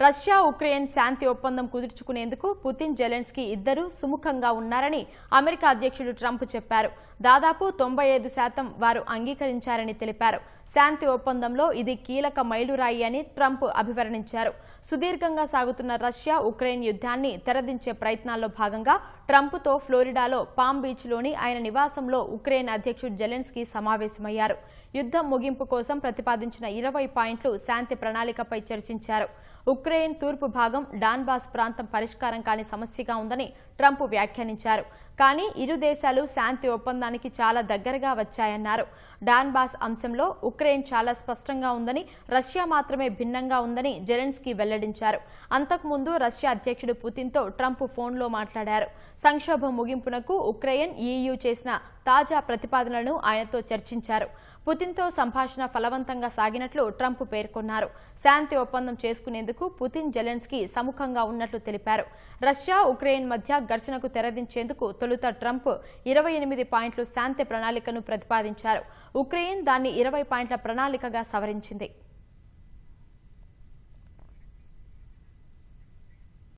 Russia Ukraine శాంతి ఒప్పందం కుదుర్చుకునేందుకు Putin Zelensky ఇద్దరూ సుముఖంగా ఉన్నారని అమెరికా అధ్యక్షుడు ట్రంప్ చెప్పారు. దాదాపు 95% వారు అంగీకరించారని తెలిపారు. శాంతి ఒప్పందంలో ఇది కీలక మైలురాయి అని ట్రంప్ అభివర్ణించారు. సుదీర్ఘంగా సాగుతున్న రష్యా ఉక్రెయిన్ యుద్ధాన్ని తెరదించే ప్రయత్నాల్లో భాగంగా ట్రంప్తో ఫ్లోరిడాలో పామ్ బీచ్లోని ఆయన నివాసంలో ఉక్రెయిన్ అధ్యక్షుడు జెలెన్స్కీ సమావేశమయ్యారు. యుద్ధం ముగింపు కోసం ప్రతిపాదించిన 20 పాయింట్లు శాంతి ప్రణాళికపై చర్చించారు. ఉక్రెయిన్ తూర్పు భాగం డాన్బాస్ ప్రాంతం పరిష్కారం కాని సమస్యగా ఉందని ట్రంప్ వ్యాఖ్యానించారు. కానీ ఇరు దేశాలు శాంతి ఒప్పందానికి చాలా దగ్గరగా వచ్చాయన్నారు. డాన్బాస్ అంశంలో ఉక్రెయిన్ చాలా స్పష్టంగా ఉందని, రష్యా మాత్రమే భిన్నంగా ఉందని జెలెన్స్కీ వెల్లడించారు. అంతకుముందు రష్యా అధ్యక్షుడు పుతిన్తో ట్రంప్ ఫోన్లో మాట్లాడారు. సంక్షోభం ముగింపునకు ఉక్రెయిన్, EU చేసిన తాజా ప్రతిపాదనలను ఆయనతో చర్చించారు. పుతిన్తో సంభాషణ ఫలవంతంగా సాగినట్లు ట్రంప్ పేర్కొన్నారు. శాంతి ఒప్పందం చేసుకునేందుకు పుతిన్, జెలెన్స్కీ సముఖంగా ఉన్నట్లు తెలిపారు. రష్యా ఉక్రెయిన్ మధ్య ఘర్షణకు తెరదించేందుకు తొలుత ట్రంప్ 28 పాయింట్ల శాంతి ప్రణాళికను ప్రతిపాదించారు. ఉక్రెయిన్ దాన్ని 20 పాయింట్ల ప్రణాళికగా సవరించింది.